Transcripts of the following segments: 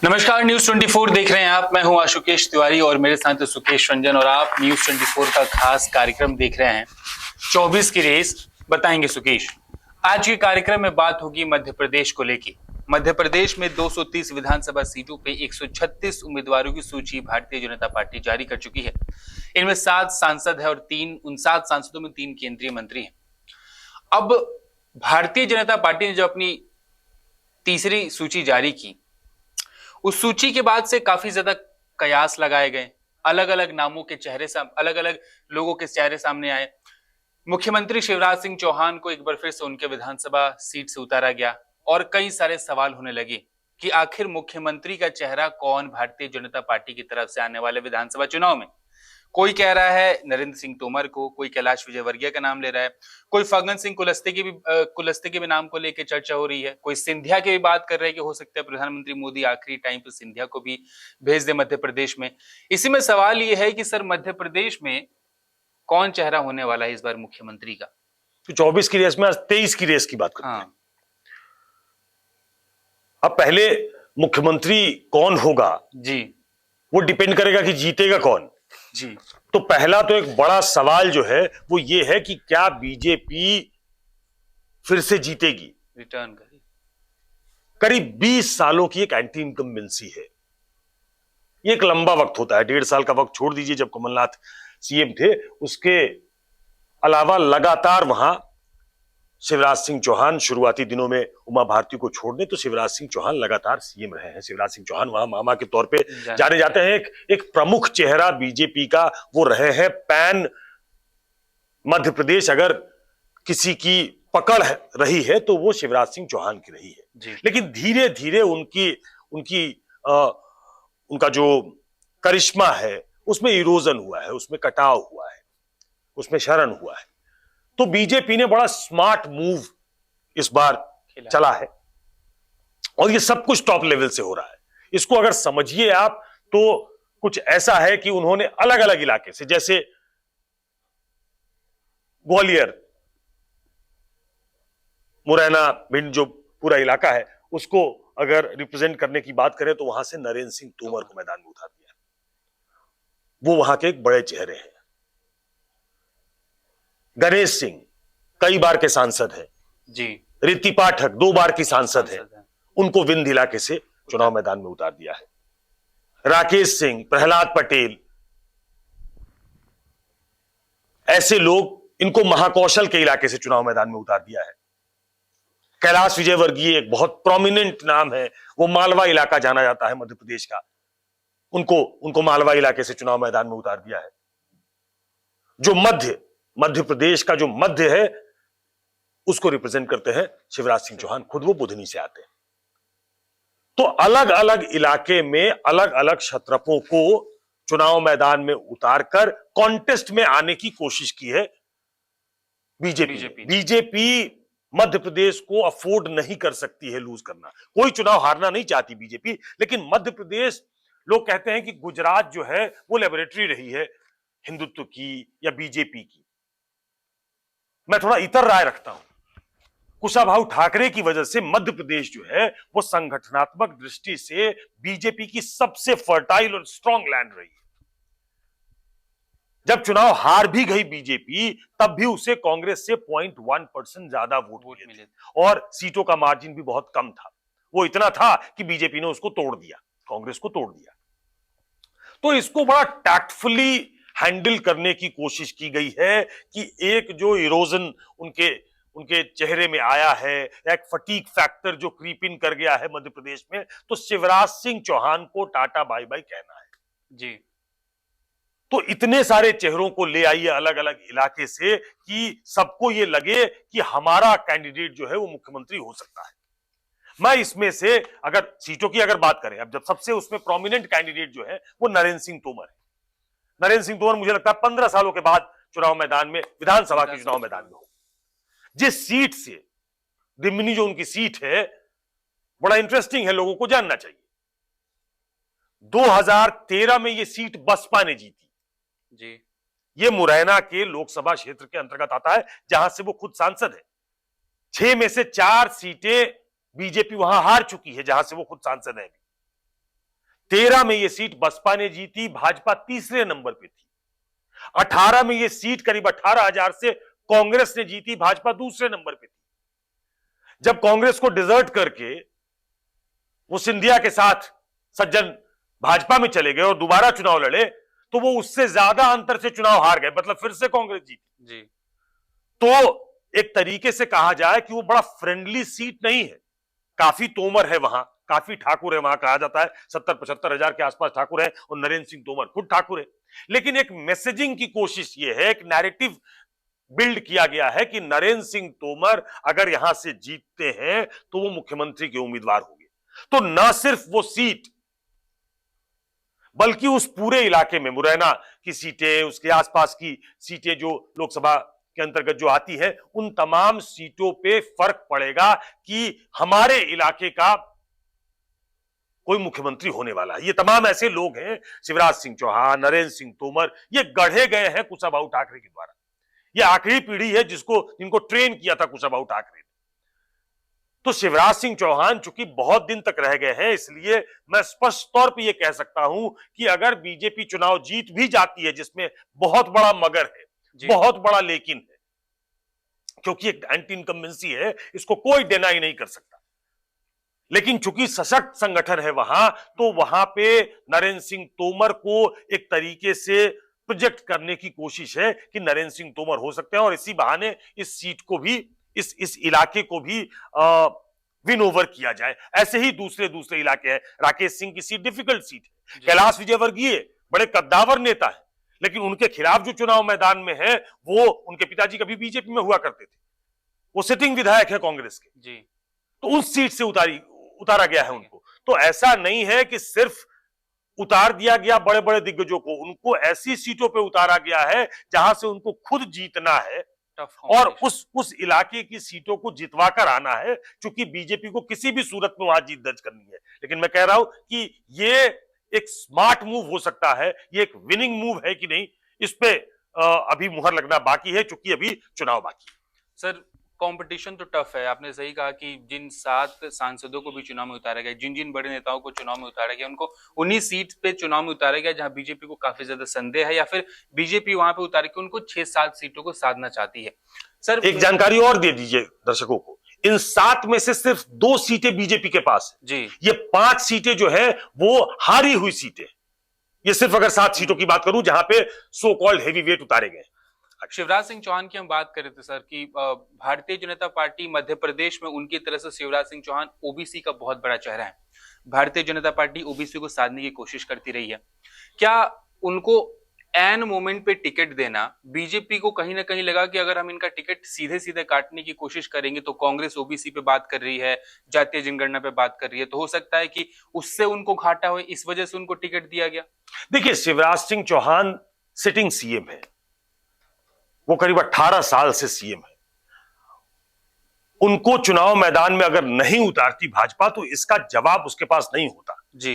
नमस्कार, न्यूज 24 देख रहे हैं आप। मैं हूं आशुकेश तिवारी और मेरे साथ है सुकेश रंजन और आप न्यूज 24 का खास कार्यक्रम देख रहे हैं 24 की रेस बताएंगे सुकेश। आज के कार्यक्रम में बात होगी मध्य प्रदेश को लेकर। मध्य प्रदेश में 230 विधानसभा सीटों पे 136 उम्मीदवारों की सूची भारतीय जनता पार्टी जारी कर चुकी है। इनमें 7 सांसद है और 7 सांसदों में 3 केंद्रीय मंत्री हैं। अब भारतीय जनता पार्टी ने जो अपनी तीसरी सूची जारी की, उस सूची के बाद से काफी ज्यादा कयास लगाए गए। अलग अलग नामों के चेहरे अलग अलग लोगों के चेहरे सामने आए। मुख्यमंत्री शिवराज सिंह चौहान को एक बार फिर से उनके विधानसभा सीट से उतारा गया और कई सारे सवाल होने लगे कि आखिर मुख्यमंत्री का चेहरा कौन भारतीय जनता पार्टी की तरफ से आने वाले विधानसभा चुनाव में। कोई कह रहा है नरेंद्र सिंह तोमर को, कोई कैलाश विजयवर्गीय का नाम ले रहा है, कोई फग्गन सिंह कुलस्ते के भी नाम को लेकर चर्चा हो रही है, कोई सिंधिया की भी बात कर रहे हैं कि हो सकता है प्रधानमंत्री मोदी आखिरी टाइम पर सिंधिया को भी भेज दे मध्य प्रदेश में। इसी में सवाल यह है कि सर मध्य प्रदेश में कौन चेहरा होने वाला है इस बार मुख्यमंत्री का। तो 24 की रेस में आज 23 की रेस की बात करते हैं। अब पहले मुख्यमंत्री कौन होगा जी, वो डिपेंड करेगा कि जीतेगा कौन जी। तो पहला तो एक बड़ा सवाल जो है वो ये है कि क्या बीजेपी फिर से जीतेगी। रिटर्न करेगी। करीब 20 सालों की एक एंटी इनकम्बेंसी है। ये एक लंबा वक्त होता है। 1.5 साल का वक्त छोड़ दीजिए जब कमलनाथ सीएम थे, उसके अलावा लगातार वहां शिवराज सिंह चौहान शुरुआती दिनों में उमा भारती को छोड़ने तो शिवराज सिंह चौहान लगातार सीएम रहे हैं। शिवराज सिंह चौहान वहां मामा के तौर पे जाने जाते हैं। एक प्रमुख चेहरा बीजेपी का वो रहे हैं। पैन मध्य प्रदेश अगर किसी की पकड़ रही है तो वो शिवराज सिंह चौहान की रही है। लेकिन धीरे धीरे उनका जो करिश्मा है उसमें इरोजन हुआ है, उसमें कटाव हुआ है, उसमें शरण हुआ है। तो बीजेपी ने बड़ा स्मार्ट मूव इस बार चला है और ये सब कुछ टॉप लेवल से हो रहा है। इसको अगर समझिए आप तो कुछ ऐसा है कि उन्होंने अलग अलग इलाके से, जैसे ग्वालियर, मुरैना, भिंड जो पूरा इलाका है उसको अगर रिप्रेजेंट करने की बात करें तो वहां से नरेंद्र सिंह तोमर को मैदान में उतार दिया। वो वहां के एक बड़े चेहरे हैं। गणेश सिंह कई बार के सांसद हैं जी। रीति पाठक 2 बार की सांसद हैं, उनको विंध्य इलाके से चुनाव मैदान में उतार दिया है। राकेश सिंह, प्रहलाद पटेल, ऐसे लोग, इनको महाकौशल के इलाके से चुनाव मैदान में उतार दिया है। कैलाश विजयवर्गीय एक बहुत प्रोमिनेंट नाम है, वो मालवा इलाका जाना जाता है मध्य प्रदेश का, उनको मालवा इलाके से चुनाव मैदान में उतार दिया है। जो मध्य प्रदेश का जो मध्य है उसको रिप्रेजेंट करते हैं शिवराज सिंह चौहान, खुद वो बुधनी से आते हैं। तो अलग अलग इलाके में अलग अलग क्षत्रपों को चुनाव मैदान में उतारकर कॉन्टेस्ट में आने की कोशिश की है बीजेपी मध्य प्रदेश को अफोर्ड नहीं कर सकती है लूज करना। कोई चुनाव हारना नहीं चाहती बीजेपी, लेकिन मध्य प्रदेश, लोग कहते हैं कि गुजरात जो है वो लेबोरेटरी रही है हिंदुत्व की या बीजेपी की। मैं थोड़ा इतर राय रखता हूं। कुशाभाऊ ठाकरे की वजह से मध्य प्रदेश जो है वो संगठनात्मक दृष्टि से बीजेपी की सबसे फर्टाइल और स्ट्रांग लैंड रही है। जब चुनाव हार भी गई बीजेपी, तब भी उसे कांग्रेस से 0.1% ज्यादा वोट मिले और सीटों का मार्जिन भी बहुत कम था। वो इतना था कि बीजेपी ने उसको तोड़ दिया, कांग्रेस को तोड़ दिया। तो इसको बड़ा टैक्टफुली हैंडल करने की कोशिश की गई है कि एक जो इरोजन उनके चेहरे में आया है, एक फटीक फैक्टर जो क्रीप इन कर गया है मध्य प्रदेश में, तो शिवराज सिंह चौहान को टाटा बाय बाय कहना है जी। तो इतने सारे चेहरों को ले आइए अलग अलग इलाके से कि सबको ये लगे कि हमारा कैंडिडेट जो है वो मुख्यमंत्री हो सकता है। मैं इसमें से अगर सीटों की अगर बात करें, अब जब सबसे उसमें प्रोमिनेंट कैंडिडेट जो है वो नरेंद्र सिंह तोमर है। नरेंद्र सिंह तोमर मुझे लगता है 15 सालों के बाद चुनाव मैदान में, विधानसभा के चुनाव मैदान में हो। जिस सीट से दिमनी जो उनकी सीट है, बड़ा इंटरेस्टिंग है, लोगों को जानना चाहिए। 2013 में यह सीट बसपा ने जीती जी। ये मुरैना के लोकसभा क्षेत्र के अंतर्गत आता है जहां से वो खुद सांसद है। 6 में से 4 सीटें बीजेपी वहां हार चुकी है जहां से वो खुद सांसद है। 13 में ये सीट बसपा ने जीती, भाजपा तीसरे नंबर पे थी। 18 में ये सीट करीब 18,000 से कांग्रेस ने जीती, भाजपा दूसरे नंबर पे थी। जब कांग्रेस को डिजर्ट करके वो सिंधिया के साथ सज्जन भाजपा में चले गए और दोबारा चुनाव लड़े, तो वो उससे ज्यादा अंतर से चुनाव हार गए, मतलब फिर से कांग्रेस जीती जी। तो एक तरीके से कहा जाए कि वो बड़ा फ्रेंडली सीट नहीं है। काफी तोमर है वहां, काफी ठाकुर है वहां, कहा जाता है 70-75 हजार के आसपास ठाकुर है और नरेंद्र सिंह तोमर खुद ठाकुर है। लेकिन एक मैसेजिंग की कोशिश ये है, एक नैरेटिव बिल्ड किया गया है कि नरेंद्र सिंह तोमर अगर यहां से जीतते हैं तो वो मुख्यमंत्री के उम्मीदवार होंगे। तो न सिर्फ वो सीट बल्कि उस पूरे इलाके में मुरैना की सीटें, उसके आसपास की सीटें जो लोकसभा के अंतर्गत जो आती है, उन तमाम सीटों पे फर्क पड़ेगा कि हमारे इलाके का कोई मुख्यमंत्री होने वाला है। ये तमाम ऐसे लोग हैं, शिवराज सिंह चौहान, नरेंद्र सिंह तोमर, ये गढ़े गए हैं कुशाभाऊ ठाकरे के द्वारा। ये आखिरी पीढ़ी है जिनको ट्रेन किया था कुशाभाऊ ठाकरे ने। तो शिवराज सिंह चौहान चूंकि बहुत दिन तक रह गए हैं, इसलिए मैं स्पष्ट तौर पे ये कह सकता हूं कि अगर बीजेपी चुनाव जीत भी जाती है, जिसमें बहुत बड़ा मगर है, बहुत बड़ा लेकिन है, क्योंकि एक एंटी इनकम्बेंसी है, इसको कोई डिनाई नहीं कर सकता। लेकिन चूंकि सशक्त संगठन है वहां, तो वहां पे नरेंद्र सिंह तोमर को एक तरीके से प्रोजेक्ट करने की कोशिश है कि नरेंद्र सिंह तोमर हो सकते हैं और इसी बहाने इस सीट को भी, इस इलाके को भी विन ओवर किया जाए। ऐसे ही दूसरे इलाके हैं। राकेश सिंह की सीट डिफिकल्ट सीट है। कैलाश विजयवर्गीय बड़े कद्दावर नेता है, लेकिन उनके खिलाफ जो चुनाव मैदान में है, वो उनके पिताजी कभी बीजेपी में हुआ करते थे, वो सिटिंग विधायक है कांग्रेस के जी। तो उस सीट से उतारा गया है उनको। तो ऐसा नहीं है कि सिर्फ उतार दिया गया बड़े बड़े दिग्गजों को, उनको ऐसी सीटों पे उतारा गया है जहां से उनको खुद जीतना है और उस इलाके की सीटों को जितवा कर आना है, क्योंकि बीजेपी को किसी भी सूरत में वहां जीत दर्ज करनी है। लेकिन मैं कह रहा हूं कि ये एक स्मार्ट मूव हो सकता है, ये एक विनिंग मूव है कि नहीं, इस पे अभी मुहर लगना बाकी है, क्योंकि अभी चुनाव बाकी है। सर, कंपटीशन तो टफ है। आपने सही कहा कि जिन 7 सांसदों को भी चुनाव में उतारा गया, जिन बड़े नेताओं को चुनाव में उतारा गया, उनको उन्हीं सीट पे चुनाव में उतारा गया जहां बीजेपी को काफी ज्यादा संदेह है, या फिर बीजेपी वहां पे उतार के उनको 6-7 सीटों को साधना चाहती है। सर, एक जानकारी और दे दीजिए दर्शकों को, इन 7 में से सिर्फ 2 सीटें बीजेपी के पास है जी। ये 5 सीटें जो है वो हारी हुई सीटें। ये सिर्फ अगर 7 सीटों की बात करूं जहां पे सो कॉल्ड हेवी वेट उतारे गए। शिवराज सिंह चौहान की हम बात कर रहे थे सर कि भारतीय जनता पार्टी मध्य प्रदेश में उनकी तरह से शिवराज सिंह चौहान ओबीसी का बहुत बड़ा चेहरा है। भारतीय जनता पार्टी ओबीसी को साधने की कोशिश करती रही है। क्या उनको एन मोमेंट पे टिकट देना, बीजेपी को कहीं ना कहीं लगा कि अगर हम इनका टिकट सीधे सीधे काटने की कोशिश करेंगे तो कांग्रेस ओबीसी पे बात कर रही है, जातीय जनगणना पे बात कर रही है, तो हो सकता है कि उससे उनको घाटा हो, इस वजह से उनको टिकट दिया गया? देखिए, शिवराज सिंह चौहान सिटिंग सीएम है, वो करीब 18 साल से सीएम है। उनको चुनाव मैदान में अगर नहीं उतारती भाजपा तो इसका जवाब उसके पास नहीं होता जी।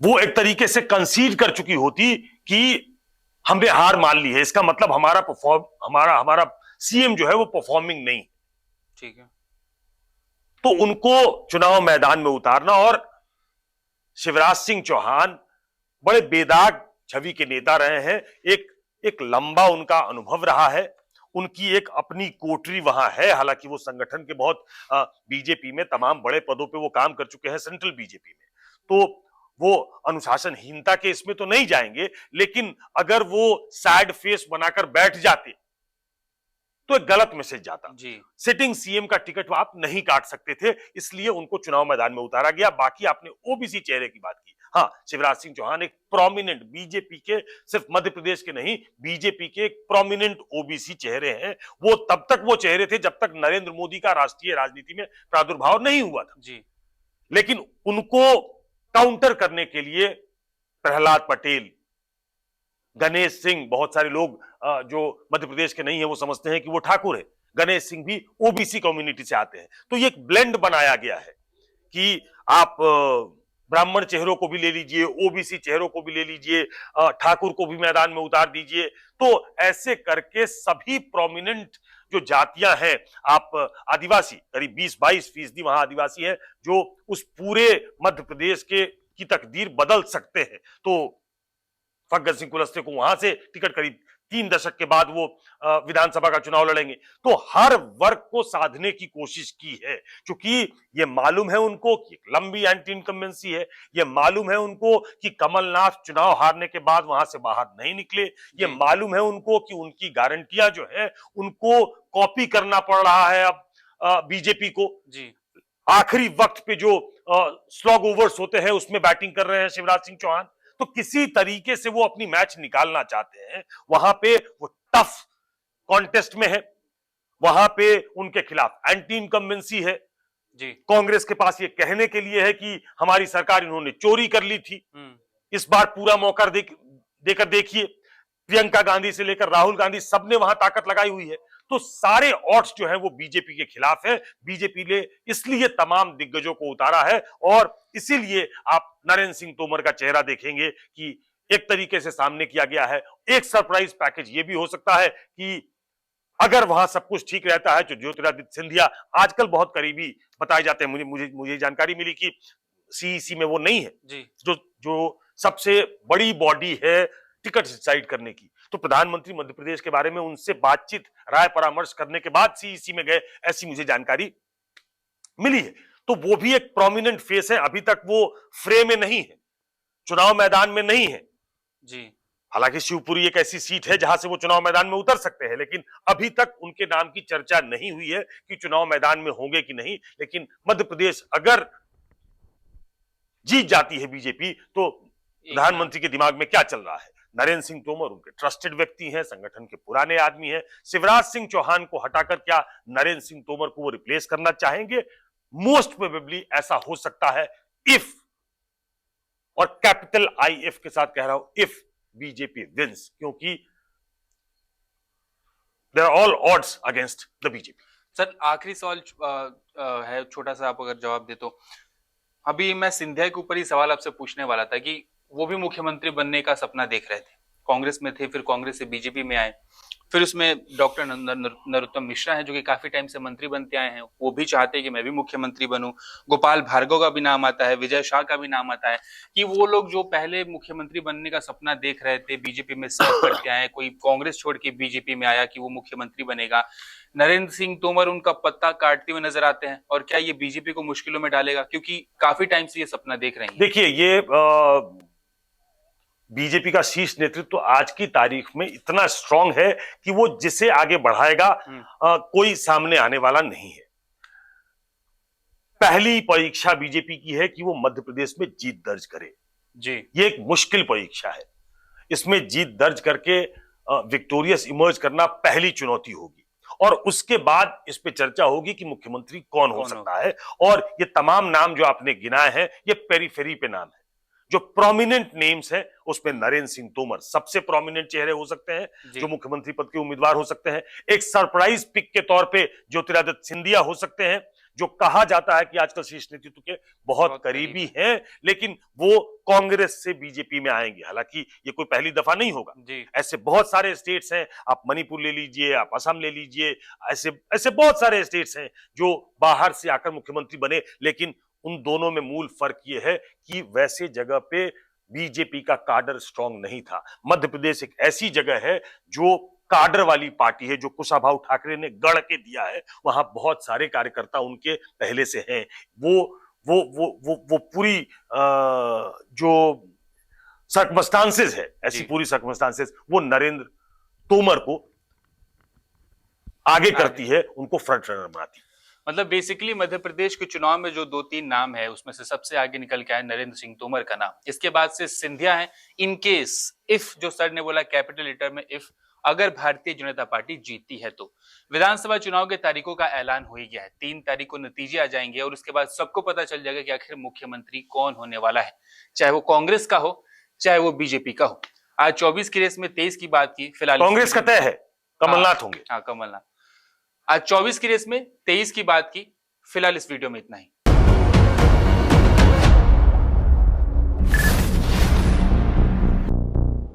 वो एक तरीके से कंसीड कर चुकी होती कि हमने हार मान ली है, इसका मतलब हमारा सीएम जो है वो परफॉर्मिंग नहीं, ठीक है। तो उनको चुनाव मैदान में उतारना, और शिवराज सिंह चौहान बड़े बेदाग छवि के नेता रहे हैं, एक लंबा उनका अनुभव रहा है, उनकी एक अपनी कोटरी वहां है। हालांकि वो संगठन के बहुत बीजेपी में तमाम बड़े पदों पे वो काम कर चुके हैं, सेंट्रल बीजेपी में, तो वो अनुशासनहीनता के इसमें तो नहीं जाएंगे, लेकिन अगर वो सैड फेस बनाकर बैठ जाते तो एक गलत मैसेज जाता जी। सिटिंग सीएम का टिकट आप नहीं काट सकते थे, इसलिए उनको चुनाव मैदान में उतारा गया। बाकी आपने ओबीसी चेहरे की बात की, हाँ, शिवराज सिंह चौहान एक प्रोमिनेंट बीजेपी के, सिर्फ मध्य प्रदेश के नहीं, बीजेपी के एक प्रोमिनेंट ओबीसी चेहरे हैं। वो तब तक वो चेहरे थे जब तक नरेंद्र मोदी का राष्ट्रीय राजनीति में प्रादुर्भाव नहीं हुआ था जी। लेकिन उनको काउंटर करने के लिए प्रहलाद पटेल, गणेश सिंह, बहुत सारे लोग जो मध्य प्रदेश के नहीं है वो समझते हैं कि वो ठाकुर है, गणेश सिंह भी ओबीसी कम्युनिटी से आते हैं। तो ये एक ब्लेंड बनाया गया है कि आप ब्राह्मण चेहरों को भी ले लीजिए, ओबीसी चेहरों को भी ले लीजिए, ठाकुर को भी मैदान में उतार दीजिए। तो ऐसे करके सभी प्रोमिनेंट जो जातियां हैं, आप आदिवासी, करीब 20-22% वहां आदिवासी है, जो उस पूरे मध्य प्रदेश के की तकदीर बदल सकते हैं। तो फग्गन सिंह कुलस्ते को वहां से टिकट करीब 3 दशक के बाद वो विधानसभा का चुनाव लड़ेंगे। तो हर वर्ग को साधने की कोशिश की है, क्योंकि ये मालूम है उनको कि एक लंबी एंटी इनकम्बेंसी है, ये मालूम है उनको कि कमलनाथ चुनाव हारने के बाद वहां से बाहर नहीं निकले, ये मालूम है उनको कि उनकी गारंटियां जो है उनको कॉपी करना पड़ रहा है अब बीजेपी को। जी आखिरी वक्त पे जो स्लॉग ओवर्स होते हैं उसमें बैटिंग कर रहे हैं शिवराज सिंह चौहान, तो किसी तरीके से वो अपनी मैच निकालना चाहते हैं। वहां पे वो टफ कॉन्टेस्ट में है, वहां पे उनके खिलाफ एंटी इनकम्बेंसी है जी। कांग्रेस के पास ये कहने के लिए है कि हमारी सरकार इन्होंने चोरी कर ली थी, इस बार पूरा मौका देकर देखिए। प्रियंका गांधी से लेकर राहुल गांधी सबने वहां ताकत लगाई हुई है। तो सारे ऑड्स जो है वो बीजेपी के खिलाफ है। बीजेपी ने इसलिए तमाम दिग्गजों को उतारा है और इसीलिए आप नरेंद्र सिंह तोमर का चेहरा देखेंगे कि एक तरीके से सामने किया गया है। एक सरप्राइज पैकेज ये भी हो सकता है कि अगर वहां सब कुछ ठीक रहता है तो ज्योतिरादित्य सिंधिया आजकल बहुत करीबी बताए जाते हैं। मुझे जानकारी मिली कि सीईसी में वो नहीं है जी। जो सबसे बड़ी बॉडी है टिकट डिसाइड करने की। तो प्रधानमंत्री मध्य प्रदेश के बारे में उनसे बातचीत राय परामर्श करने के बाद सीईसी में गए, ऐसी मुझे जानकारी मिली है। तो वो भी एक प्रोमिनेंट फेस है, अभी तक वो फ्रेम में नहीं है, चुनाव मैदान में नहीं है जी। हालांकि शिवपुरी एक ऐसी सीट है जहां से वो चुनाव मैदान में उतर सकते हैं, लेकिन अभी तक उनके नाम की चर्चा नहीं हुई है कि चुनाव मैदान में होंगे कि नहीं। लेकिन मध्य प्रदेश अगर जीत जाती है बीजेपी तो प्रधानमंत्री के दिमाग में क्या चल रहा है। नरेंद्र सिंह तोमर उनके ट्रस्टेड व्यक्ति हैं, संगठन के पुराने आदमी हैं। शिवराज सिंह चौहान को हटाकर क्या नरेंद्र सिंह तोमर को वो रिप्लेस करना चाहेंगे? मोस्ट प्रोबेबली ऐसा हो सकता है इफ, और कैपिटल IF के साथ कह रहा हूं, इफ बीजेपी विंस, क्योंकि there are all odds against the BJP. Sir आखिरी सवाल है छोटा सा, आप अगर जवाब दे तो। अभी मैं सिंधिया के ऊपर ही सवाल आपसे पूछने वाला था कि वो भी मुख्यमंत्री बनने का सपना देख रहे थे, कांग्रेस में थे, फिर कांग्रेस से बीजेपी में आए, फिर उसमें डॉक्टर नरोत्तम मिश्रा हैं जो कि काफी टाइम से मंत्री बनते आए हैं, वो भी चाहते हैं कि मैं भी मुख्यमंत्री बनूं। गोपाल भार्गव का भी नाम आता है, विजय शाह का भी नाम आता है, कि वो लोग जो पहले मुख्यमंत्री बनने का सपना देख रहे थे, बीजेपी में सर्व करके आए, कोई कांग्रेस छोड़ के बीजेपी में आया कि वो मुख्यमंत्री बनेगा। नरेंद्र सिंह तोमर उनका पत्ता काटते हुए नजर आते हैं, और क्या ये बीजेपी को मुश्किलों में डालेगा, क्योंकि काफी टाइम से ये सपना देख रहे हैं? देखिए, ये बीजेपी का शीर्ष नेतृत्व तो आज की तारीख में इतना स्ट्रांग है कि वो जिसे आगे बढ़ाएगा कोई सामने आने वाला नहीं है। पहली परीक्षा बीजेपी की है कि वो मध्य प्रदेश में जीत दर्ज करे जी। ये एक मुश्किल परीक्षा है, इसमें जीत दर्ज करके विक्टोरियस इमर्ज करना पहली चुनौती होगी, और उसके बाद इस पे चर्चा होगी कि मुख्यमंत्री कौन हो सकता है। और ये तमाम नाम जो आपने गिनाए हैं ये पेरीफेरी पे नाम है। जो प्रोमिनेंट नेम्स हैं उसमें नरेंद्र सिंह तोमर सबसे प्रोमिनेंट चेहरे हो सकते हैं जो मुख्यमंत्री पद के उम्मीदवार हो सकते हैं। एक सरप्राइज पिक के तौर पे ज्योतिरादित्य सिंधिया हो सकते हैं, जो कहा जाता है कि आजकल शीर्ष नेतृत्व के बहुत करीबी हैं, लेकिन वो कांग्रेस से बीजेपी में आएंगे। हालांकि ये कोई पहली दफा नहीं होगा, ऐसे बहुत सारे स्टेट्स हैं, आप मणिपुर ले लीजिए, आप असम ले लीजिए, ऐसे बहुत सारे स्टेट्स हैं जो बाहर से आकर मुख्यमंत्री बने। लेकिन उन दोनों में मूल फर्क ये है कि वैसे जगह पे बीजेपी का काडर स्ट्रांग नहीं था। मध्य प्रदेश एक ऐसी जगह है जो काडर वाली पार्टी है, जो कुशाभाऊ ठाकरे ने गढ़ के दिया है, वहां बहुत सारे कार्यकर्ता उनके पहले से हैं। वो पूरी जो सर्कमस्टांसेस है, ऐसी पूरी सर्कमस्टांसेस वो नरेंद्र तोमर को आगे करती है, उनको फ्रंट रनर बनाती है। मतलब बेसिकली मध्य प्रदेश के चुनाव में जो 2-3 नाम है उसमें से सबसे आगे निकल के आया नरेंद्र सिंह तोमर का नाम, इसके बाद से सिंधिया है। इन केस इफ, जो सर ने बोला कैपिटल लेटर में इफ, अगर भारतीय जनता पार्टी जीतती है तो विधानसभा चुनाव के तारीखों का ऐलान हो ही गया है। 3 तारीख को नतीजे आ जाएंगे और उसके बाद सबको पता चल जाएगा कि आखिर मुख्यमंत्री कौन होने वाला है, चाहे वो कांग्रेस का हो चाहे वो बीजेपी का हो। आज 24 की रेस में 23 की बात की, फिलहाल कांग्रेस का तय है, कमलनाथ होंगे। हाँ, कमलनाथ। आज 24 की रेस में 23 की बात की, फिलहाल इस वीडियो में इतना ही।